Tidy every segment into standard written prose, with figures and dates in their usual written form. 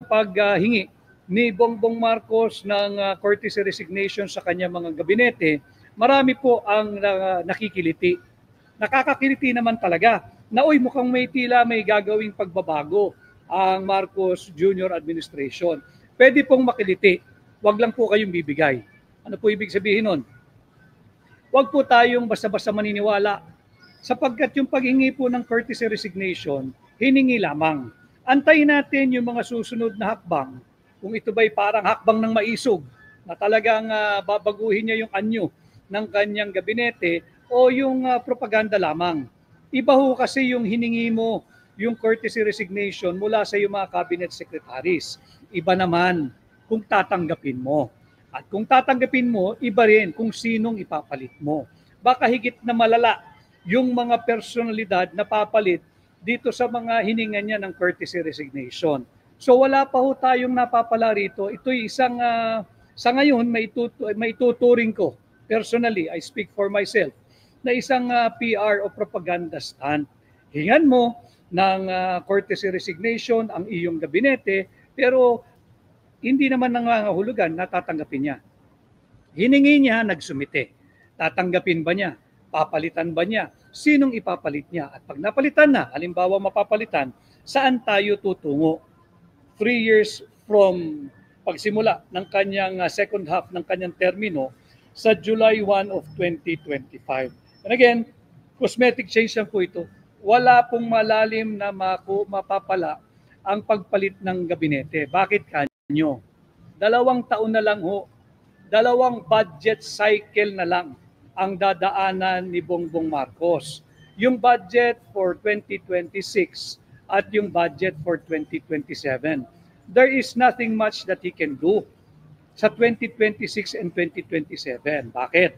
paghingi ni Bongbong Marcos ng courtesy resignation sa kanyang mga gabinete, marami po ang nakikiliti. Nakakakiliti naman talaga na mukhang may tila may gagawing pagbabago ang Marcos Jr. administration. Pwede pong makiliti, wag lang po kayong bibigay. Ano po ibig sabihin nun? Wag po tayong basta-basta maniniwala sapagkat yung paghingi po ng courtesy resignation, hiningi lamang. Antayin natin yung mga susunod na hakbang. Kung ito ba'y parang hakbang ng maisog na talagang babaguhin niya yung anyo ng kanyang gabinete o yung propaganda lamang. Iba ho kasi yung hiningi mo yung courtesy resignation mula sa iyong mga cabinet secretaries. Iba naman kung tatanggapin mo. At kung tatanggapin mo, iba rin kung sinong ipapalit mo. Baka higit na malala yung mga personalidad na papalit dito sa mga hininga niya ng courtesy resignation. So wala pa ho tayong napapala rito. Ito'y isang, sa ngayon, maituturing ko. Personally, I speak for myself, na isang PR o propaganda stunt. Hingan mo ng courtesy resignation ang iyong gabinete, pero hindi naman nangangahulugan na tatanggapin niya. Hiningi niya, nagsumite. Tatanggapin ba niya? Papalitan ba niya? Sinong ipapalit niya? At pag napalitan na, halimbawa mapapalitan, saan tayo tutungo? 3 years from pagsimula ng kanyang second half ng kanyang termino sa July 1 of 2025. And again, cosmetic change lang po ito. Wala pong malalim na mapapala ang pagpalit ng gabinete. Bakit kanyo? 2 taon na lang ho, 2 budget cycle na lang ang dadaanan ni Bongbong Marcos. Yung budget for 2026 at yung budget for 2027. There is nothing much that he can do sa 2026 and 2027. Bakit?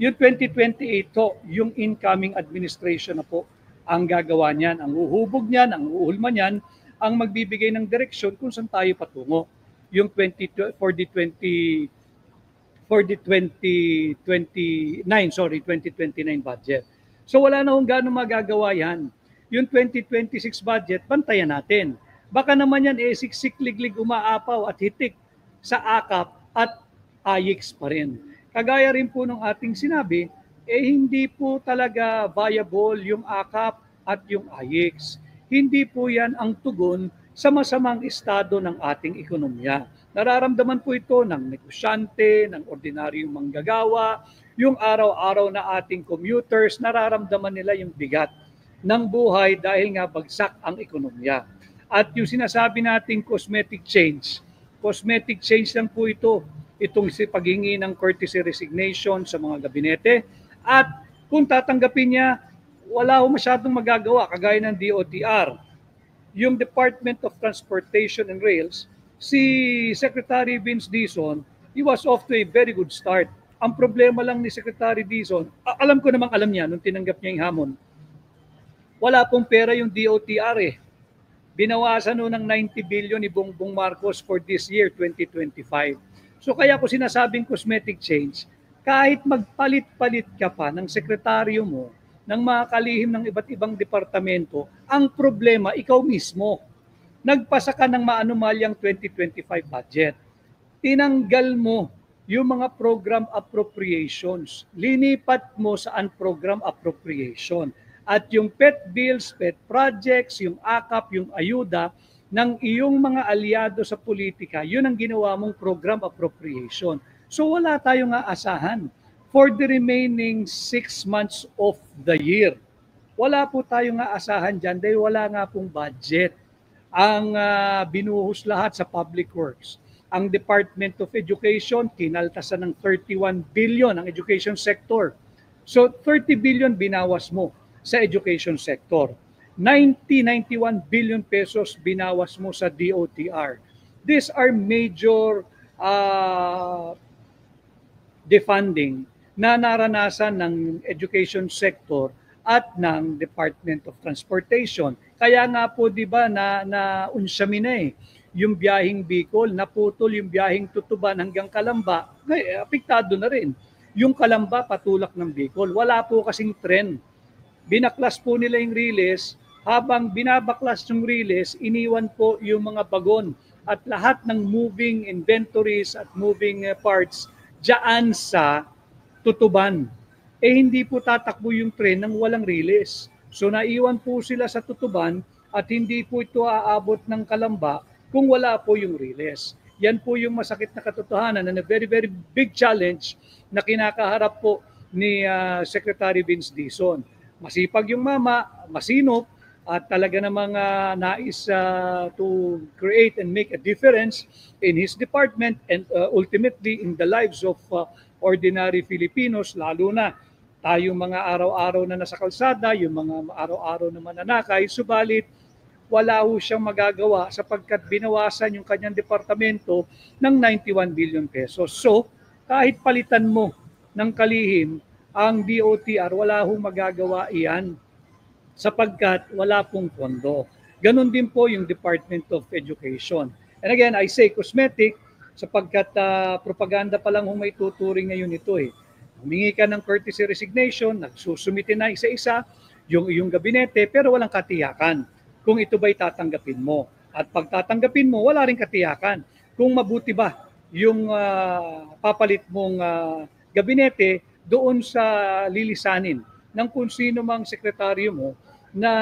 Yung 2028 to, yung incoming administration na po ang gagawa niyan, ang uhubog niyan, ang uuhulma niyan, ang magbibigay ng direksyon kung saan tayo patungo. Yung 2029 budget. So wala na kung gaano magagawa yan. Yung 2026 budget, bantayan natin. Baka naman yan siksik-liglig umaapaw at hitik sa AKAP at AYIX pa rin. Kagaya rin po ng ating sinabi, hindi po talaga viable yung AKAP at yung AYIX. Hindi po yan ang tugon sa masamang estado ng ating ekonomiya. Nararamdaman po ito ng negosyante, ng ordinaryong manggagawa, yung araw-araw na ating commuters, nararamdaman nila yung bigat ng buhay dahil nga bagsak ang ekonomiya. At yung sinasabi nating cosmetic change lang po ito. Itong paghingi ng courtesy resignation sa mga gabinete. At kung tatanggapin niya, wala ho masyadong magagawa kagaya ng DOTR. Yung Department of Transportation and Rails, si Secretary Vince Dizon, he was off to a very good start. Ang problema lang ni Secretary Dizon, alam ko namang alam niya nung tinanggap niya yung hamon, wala pong pera yung DOTR eh. Binawasan ng 90 billion ni Bongbong Marcos for this year, 2025. So kaya ko sinasabing cosmetic change, kahit magpalit-palit ka pa ng sekretaryo mo, ng mga kalihim ng iba't ibang departamento, ang problema ikaw mismo. Nagpasa ka ng maanumalyang 2025 budget. Tinanggal mo yung mga program appropriations. Linipat mo sa unprogram appropriation. At yung pet bills, pet projects, yung AKAP, yung ayuda ng iyong mga aliado sa politika, yun ang ginawa mong program appropriation. So wala tayong aasahan for the remaining 6 months of the year. Wala po tayong aasahan dyan dahil wala nga pong budget. Ang binuhos lahat sa public works. Ang Department of Education, kinaltasan ng 31 billion ang education sector. So 30 billion binawas mo sa education sector. 91 billion pesos binawas mo sa DOTR. These are major defunding na naranasan ng education sector at ng Department of Transportation. Kaya nga po 'di ba na unsyami na yung biyaheng Bicol, naputol yung biyaheng Tutuban hanggang Calamba, apektado na rin. Yung Calamba patulak ng Bicol, wala po kasing tren. Binaklas po nila yung riles, habang binabaklas yung riles, iniwan po yung mga bagon at lahat ng moving inventories at moving parts diyan sa Tutuban. Hindi po tatakbo yung tren ng walang release. So naiwan po sila sa Tutuban at hindi po ito aabot ng Kalamba kung wala po yung release. Yan po yung masakit na katotohanan and a very, very big challenge na kinakaharap po ni Secretary Vince Dizon. Masipag yung mama, masinop, at talaga namang nais to create and make a difference in his department and ultimately in the lives of ordinary Filipinos, lalo na tayong mga araw-araw na nasa kalsada, yung mga araw-araw na mananakay, subalit wala ho siyang magagawa sapagkat binawasan yung kanyang departamento ng 91 billion pesos. So, kahit palitan mo ng kalihim ang DOTR, wala hong magagawa iyan sapagkat wala pong pondo. Ganon din po yung Department of Education. And again, I say cosmetic sapagkat propaganda pa lang may tuturing ngayon ito eh. Humingi ka ng courtesy resignation, nagsusumite na isa-isa yung iyong gabinete pero walang katiyakan kung ito ba'y tatanggapin mo. At pag tatanggapin mo, wala rin katiyakan kung mabuti ba yung papalit mong gabinete doon sa lilisanin ng kung sino mang sekretaryo mo na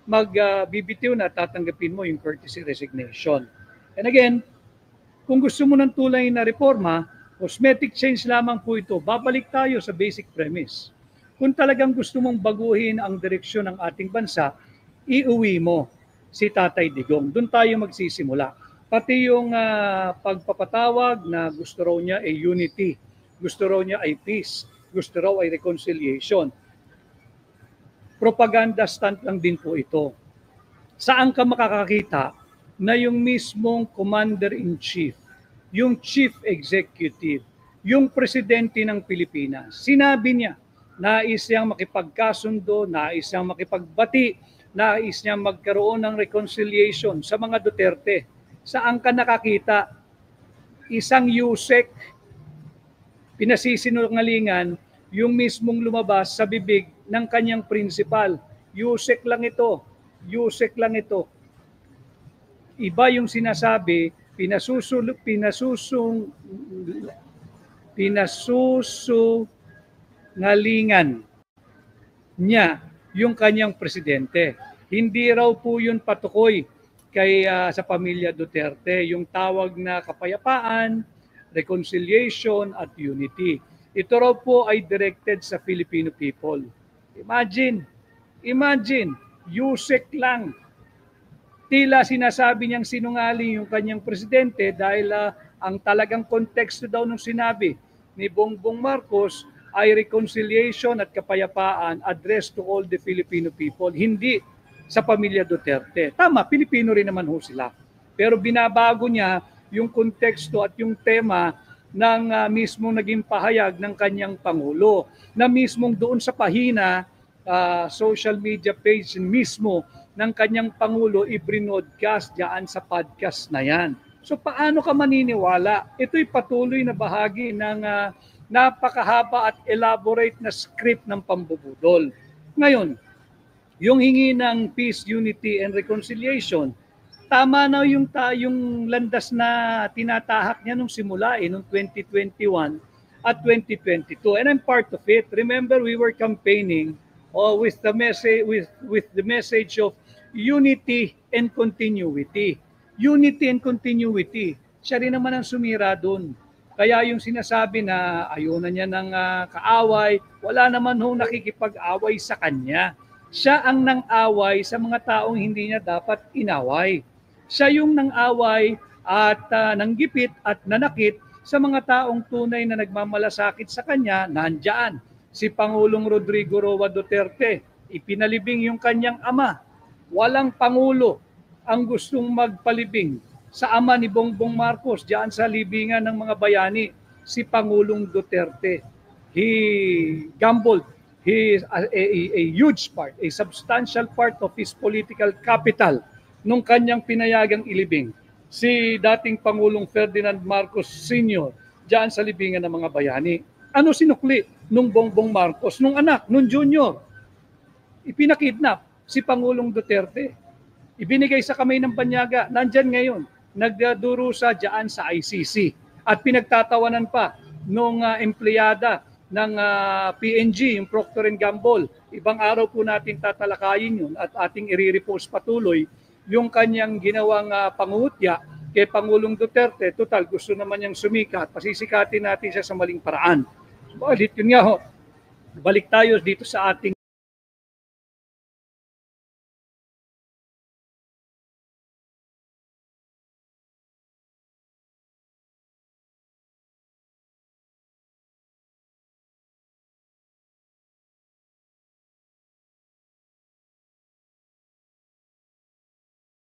magbibitiw na tatanggapin mo yung courtesy resignation. And again, kung gusto mo ng tulay na reforma, cosmetic change lamang po ito. Babalik tayo sa basic premise. Kung talagang gusto mong baguhin ang direksyon ng ating bansa, iuwi mo si Tatay Digong. Doon tayo magsisimula. Pati yung pagpapatawag na gusto raw niya ay unity, gusto raw niya ay peace, gusto raw ay reconciliation. Propaganda stunt lang din po ito. Saan ka makakakita na yung mismong commander-in-chief, yung chief executive, yung presidente ng Pilipinas, sinabi niya, nais niyang makipagkasundo, nais niyang makipagbati, nais niyang magkaroon ng reconciliation sa mga Duterte. Saan ka nakakita? Isang Yusek, pinasisinungalingan yung mismong lumabas sa bibig ng kanyang principal. Yusek lang ito. Yusek lang ito. Iba yung sinasabi, pinasusungalingan niya yung kanyang presidente. Hindi raw po yun patukoy kay sa pamilya Duterte, yung tawag na kapayapaan, reconciliation at unity. Ito raw po ay directed sa Filipino people. Imagine, Yusek lang. Tila sinasabi niyang sinungaling yung kanyang presidente dahil ang talagang konteksto daw nung sinabi ni Bongbong Marcos ay reconciliation at kapayapaan addressed to all the Filipino people, hindi sa pamilya Duterte. Tama, Pilipino rin naman ho sila. Pero binabago niya yung konteksto at yung tema ng mismong naging pahayag ng kanyang Pangulo, na mismong doon sa pahina, social media page mismo ng kanyang Pangulo, i-broadcast diyan sa podcast na yan. So paano ka maniniwala? Ito'y patuloy na bahagi ng napakahaba at elaborate na script ng pambubudol. Ngayon, yung hingi ng peace, unity, and reconciliation, tama na yung landas na tinatahak niya nung simula nung 2021 at 2022. And I'm part of it. Remember, we were campaigning with the message of unity and continuity. Unity and continuity. Siya rin naman ang sumira doon. Kaya yung sinasabi na ayaw na niya ng kaaway, wala naman hong nakikipag-away sa kanya. Siya ang nang-away sa mga taong hindi niya dapat inaway. Siya yung nang-away at nanggipit at nanakit sa mga taong tunay na nagmamalasakit sa kanya, nandyan. Si Pangulong Rodrigo Roa Duterte, ipinalibing yung kanyang ama. Walang Pangulo ang gustong magpalibing sa ama ni Bongbong Marcos diyan sa libingan ng mga bayani, si Pangulong Duterte. He gambled a huge part, a substantial part of his political capital nung kanyang pinayagang ilibing si dating Pangulong Ferdinand Marcos Sr. diyan sa libingan ng mga bayani. Ano sinukli nung Bongbong Marcos, nung anak, nung junior? Ipinakidnap si Pangulong Duterte. Ibinigay sa kamay ng banyaga, nandyan ngayon. nagdurusa dyan sa ICC. At pinagtatawanan pa nung empleyada ng PNG, yung Procter & Gamble. Ibang araw po natin tatalakayin yun at ating i-repost patuloy yung kanyang ginawang pangungutya kay Pangulong Duterte. Total, gusto naman niyang sumikat. Pasisikatin natin siya sa maling paraan. Balit yun nga ho, balik tayo dito sa ating